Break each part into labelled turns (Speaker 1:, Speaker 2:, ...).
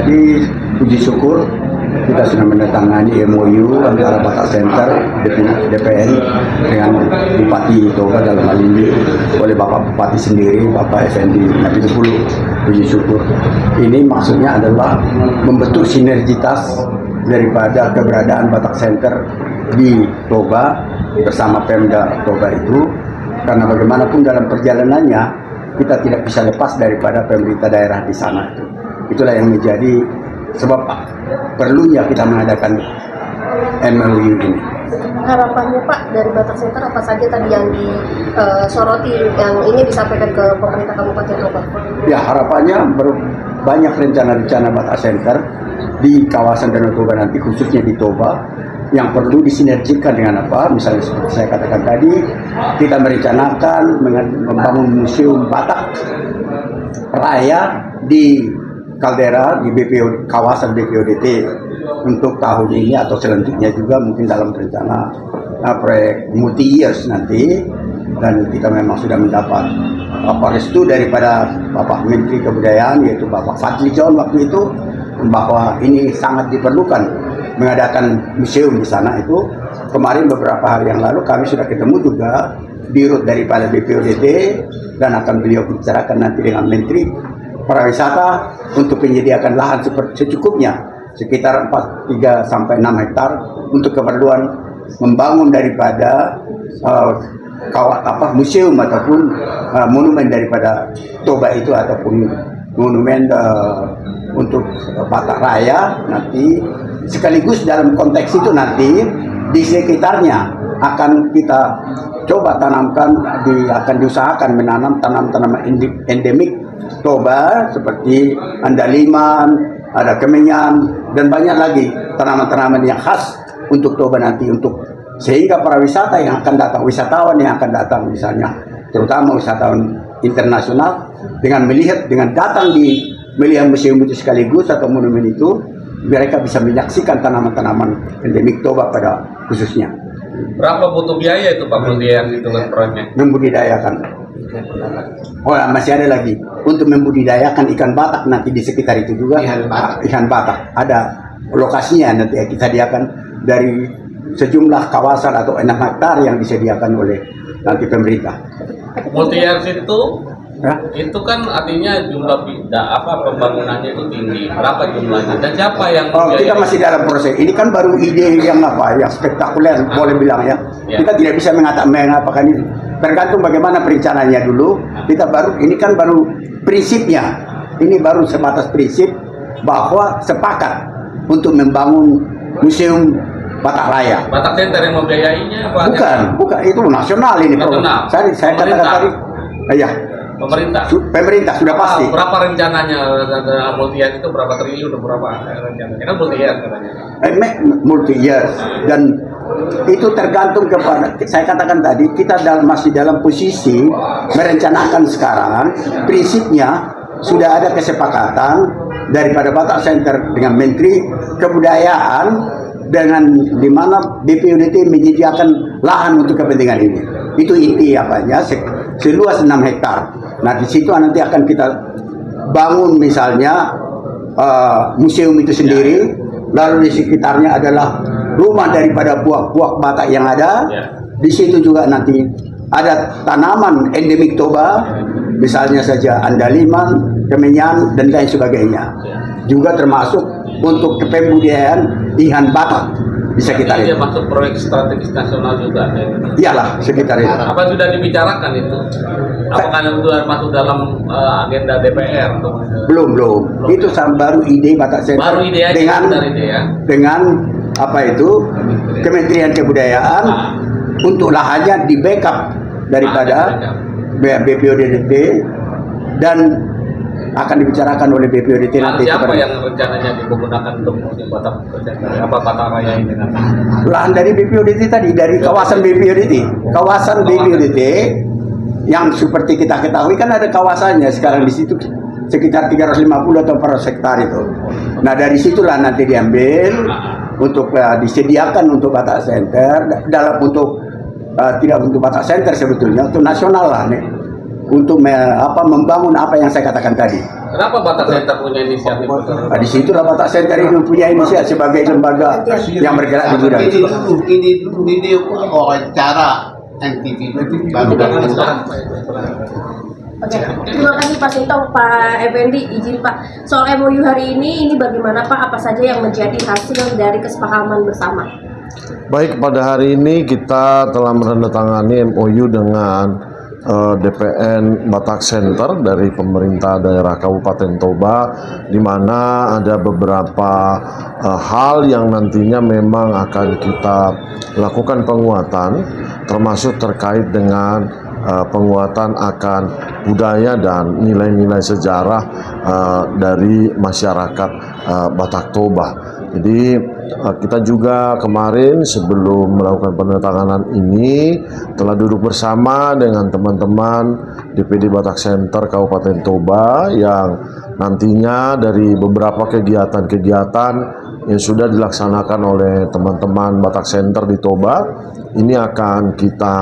Speaker 1: Jadi puji syukur kita sudah mendatangani MOU antara Batak Center DPN dengan Bupati Toba dalam hal ini oleh Bapak Bupati sendiri, Bapak Effendi Nabi 10. Puji syukur. Ini maksudnya adalah membentuk sinergitas daripada keberadaan Batak Center di Toba bersama Pemda Toba itu, karena bagaimanapun dalam perjalanannya kita tidak bisa lepas daripada pemerintah daerah di sana itu. Itulah yang menjadi sebab perlunya kita mengadakan MOU ini.
Speaker 2: Harapannya Pak dari Batak Center apa saja tadi yang disoroti yang ingin disampaikan ke pemerintah Kabupaten Toba?
Speaker 1: Ya, harapannya banyak rencana-rencana Batak Center di kawasan Danau Toba nanti, khususnya di Toba, yang perlu disinergikan dengan apa? Misalnya seperti saya katakan tadi, kita merencanakan membangun museum Batak Raya di Kaldera, di BPO, kawasan BPODT untuk tahun ini atau selanjutnya juga mungkin dalam rencana proyek multi years nanti. Dan kita memang sudah mendapat restu daripada Bapak Menteri Kebudayaan, yaitu Bapak Fadli John waktu itu, bahwa ini sangat diperlukan mengadakan museum di sana itu. Kemarin beberapa hari yang lalu kami sudah ketemu juga dirut daripada BPODT dan akan beliau bicarakan nanti dengan Menteri Pariwisata untuk menyediakan lahan secukupnya sekitar 3 sampai 6 hektar untuk keperluan membangun daripada museum ataupun monumen daripada Toba itu, ataupun monumen untuk Batak Raya nanti. Sekaligus dalam konteks itu nanti di sekitarnya akan kita coba tanamkan, akan diusahakan menanam tanaman endemik Toba seperti andaliman, ada kemenyan, dan banyak lagi tanaman-tanaman yang khas untuk Toba nanti, untuk sehingga para wisata yang akan datang, wisatawan yang akan datang misalnya, terutama wisatawan internasional, dengan datang di melihat museum itu sekaligus atau monumen itu, mereka bisa menyaksikan tanaman-tanaman endemik Toba pada khususnya.
Speaker 3: Berapa butuh biaya itu Pak Menteri yang hitungan proyeknya?
Speaker 1: Membudidayakan. Oh, masih ada lagi untuk membudidayakan ikan batak nanti di sekitar itu juga. Ikan batak ada lokasinya, nanti kita sediakan dari sejumlah kawasan atau 6 hektar yang disediakan oleh nanti pemerintah.
Speaker 3: Multi years itu kan artinya jumlah pembangunannya itu tinggi. Berapa jumlahnya dan siapa yang
Speaker 1: kita masih dalam proses. Ini kan baru ide yang yang spektakuler boleh bilang ya. Kita tidak bisa mengatakan ini. Tergantung bagaimana perencanaannya dulu. Ini kan baru prinsipnya. Ini baru sebatas prinsip bahwa sepakat untuk membangun museum Batak Raya.
Speaker 3: Batak Center yang membiayainya apa?
Speaker 1: Bukan, itu nasional ini. Saya katakan tadi. Ya. Pemerintah sudah pasti.
Speaker 3: Berapa rencananya multi years itu, berapa triliun, berapa rencananya? Kan multi years katanya.
Speaker 1: Multi years, dan itu tergantung kepada, saya katakan tadi, kita masih dalam posisi merencanakan sekarang. Prinsipnya sudah ada kesepakatan daripada Batak Center dengan Menteri Kebudayaan, dengan di mana BPODT menyediakan lahan untuk kepentingan ini. Itu inti seluas 6 hektar. Nah, di situ nanti akan kita bangun misalnya museum itu sendiri, lalu di sekitarnya adalah rumah daripada puak-puak Batak yang ada. Di situ juga nanti ada tanaman endemik Toba, misalnya saja andaliman, kemenyan, dan lain sebagainya. Juga termasuk untuk kepembudayaan ikan Batak di sekitar itu.
Speaker 3: Dia masuk proyek strategis nasional juga.
Speaker 1: Iyalah, sekitar itu.
Speaker 3: Apa sudah dibicarakan itu? Apakah sudah masuk dalam agenda DPR?
Speaker 1: Belum. Itu baru ide Batak Center.
Speaker 3: Baru ide aja,
Speaker 1: dengan Kementerian Kebudayaan untuk lahannya di backup daripada BPODT, dan akan dibicarakan oleh BPODT nanti.
Speaker 3: Siapa yang rencananya digunakan untuk Batak Raya ini?
Speaker 1: Lahan dari BPODT tadi, dari kawasan BPODT. Kawasan BPODT yang seperti kita ketahui kan ada kawasannya sekarang di situ sekitar 350 atau 400 hektar itu. Nah, dari situlah nanti diambil untuk disediakan untuk Batak Center, tidak untuk Batak Center sebetulnya, untuk nasional lah nih, untuk membangun apa yang saya katakan tadi.
Speaker 3: Kenapa Batak Center punya inisiatif itu?
Speaker 1: Nah, di situ Batak Center itu punya inisiatif sebagai lembaga yang bergerak di bidang itu.
Speaker 4: Ini dulu video wawancara NTV baru
Speaker 2: Oke, terima kasih Pak Sintong. Pak Effendi, izin Pak, soal MOU hari ini bagaimana Pak? Apa saja yang menjadi hasil dari kesepahaman bersama?
Speaker 5: Baik, pada hari ini kita telah menandatangani MOU dengan DPN Batak Center dari pemerintah daerah Kabupaten Toba, di mana ada beberapa hal yang nantinya memang akan kita lakukan penguatan, termasuk terkait dengan penguatan akan budaya dan nilai-nilai sejarah dari masyarakat Batak Toba. Jadi kita juga kemarin sebelum melakukan penandatanganan ini telah duduk bersama dengan teman-teman DPD Batak Center Kabupaten Toba yang nantinya dari beberapa kegiatan-kegiatan yang sudah dilaksanakan oleh teman-teman Batak Center di Toba ini akan kita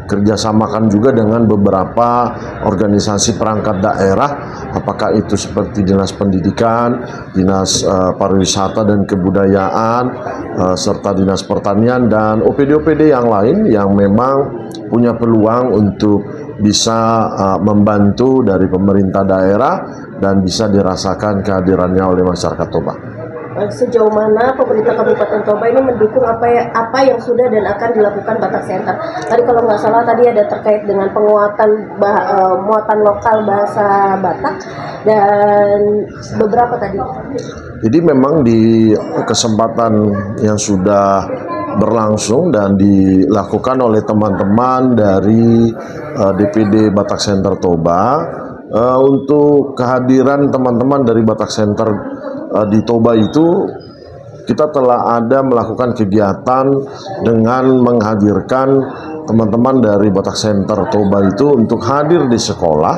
Speaker 5: kerjasamakan juga dengan beberapa organisasi perangkat daerah, apakah itu seperti Dinas Pendidikan, Dinas Pariwisata dan Kebudayaan, serta Dinas Pertanian dan OPD-OPD yang lain yang memang punya peluang untuk bisa membantu dari pemerintah daerah dan bisa dirasakan kehadirannya oleh masyarakat Toba.
Speaker 2: Sejauh mana pemerintah Kabupaten Toba ini mendukung apa yang sudah dan akan dilakukan Batak Center? Tadi kalau nggak salah tadi ada terkait dengan penguatan muatan lokal bahasa Batak dan beberapa tadi.
Speaker 5: Jadi memang di kesempatan yang sudah berlangsung dan dilakukan oleh teman-teman dari DPD Batak Center Toba, untuk kehadiran teman-teman dari Batak Center di Toba itu kita telah ada melakukan kegiatan dengan menghadirkan teman-teman dari Batak Center Toba itu untuk hadir di sekolah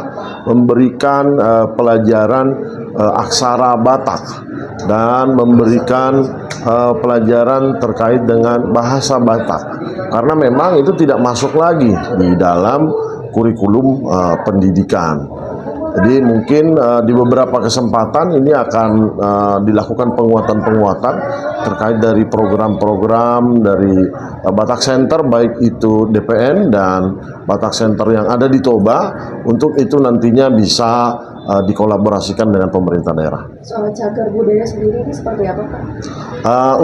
Speaker 5: memberikan pelajaran aksara Batak dan memberikan pelajaran terkait dengan bahasa Batak, karena memang itu tidak masuk lagi di dalam kurikulum pendidikan. Jadi mungkin di beberapa kesempatan ini akan dilakukan penguatan-penguatan terkait dari program-program dari Batak Center, baik itu DPN dan Batak Center yang ada di Toba, untuk itu nantinya bisa dikolaborasikan dengan pemerintah daerah.
Speaker 2: Soal cagar budaya sendiri ini seperti apa Pak?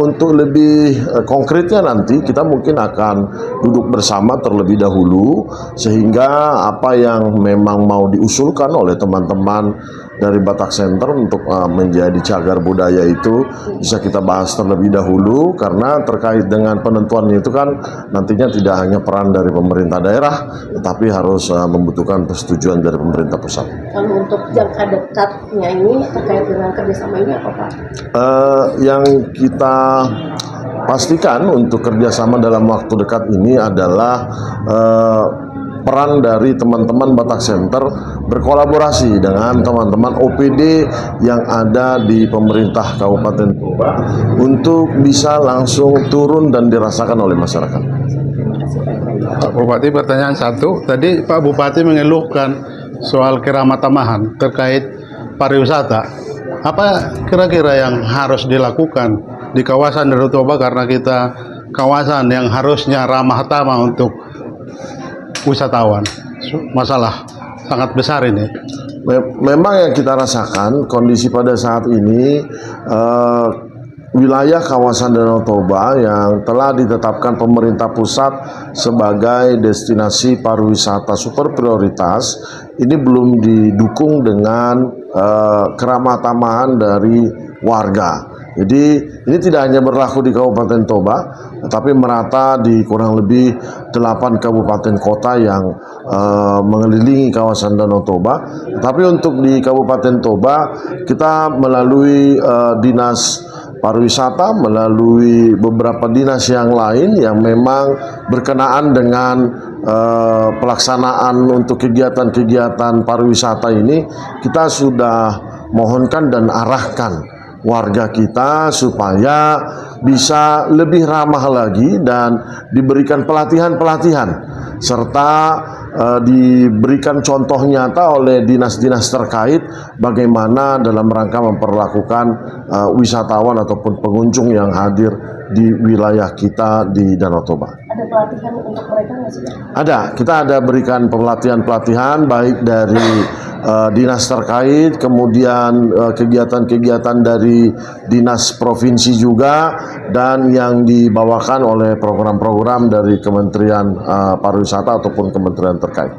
Speaker 5: Untuk lebih konkretnya nanti kita mungkin akan duduk bersama terlebih dahulu, sehingga apa yang memang mau diusulkan oleh teman-teman dari Batak Center untuk menjadi cagar budaya itu bisa kita bahas terlebih dahulu, karena terkait dengan penentuannya itu kan nantinya tidak hanya peran dari pemerintah daerah, tetapi harus membutuhkan persetujuan dari pemerintah pusat.
Speaker 2: Kalau untuk jangka dekatnya ini terkait dengan kerjasama ini apa Pak?
Speaker 5: Yang kita pastikan untuk kerjasama dalam waktu dekat ini adalah peran dari teman-teman Batak Center berkolaborasi dengan teman-teman OPD yang ada di pemerintah Kabupaten Toba untuk bisa langsung turun dan dirasakan oleh masyarakat.
Speaker 6: Pak Bupati, pertanyaan satu. Tadi Pak Bupati mengeluhkan soal Keramat Tamahan terkait pariwisata. Apa kira-kira yang harus dilakukan di kawasan Danau Toba, karena kita kawasan yang harusnya ramah tamah untuk wisatawan? Masalah sangat besar ini.
Speaker 5: Memang yang kita rasakan kondisi pada saat ini, wilayah kawasan Danau Toba yang telah ditetapkan pemerintah pusat sebagai destinasi pariwisata super prioritas ini belum didukung dengan keramah tamahan dari warga. Jadi ini tidak hanya berlaku di Kabupaten Toba, tetapi merata di kurang lebih 8 kabupaten kota yang mengelilingi kawasan Danau Toba. Tapi untuk di Kabupaten Toba, kita melalui Dinas Pariwisata, melalui beberapa dinas yang lain yang memang berkenaan dengan pelaksanaan untuk kegiatan-kegiatan pariwisata ini, kita sudah mohonkan dan arahkan warga kita supaya bisa lebih ramah lagi dan diberikan pelatihan-pelatihan serta diberikan contoh nyata oleh dinas-dinas terkait bagaimana dalam rangka memperlakukan wisatawan ataupun pengunjung yang hadir di wilayah kita di Danau Toba.
Speaker 2: Ada pelatihan untuk mereka nggak sih?
Speaker 5: Ada, kita ada berikan pelatihan-pelatihan baik dari dinas terkait, kemudian kegiatan-kegiatan dari dinas provinsi juga, dan yang dibawakan oleh program-program dari Kementerian Pariwisata ataupun kementerian terkait.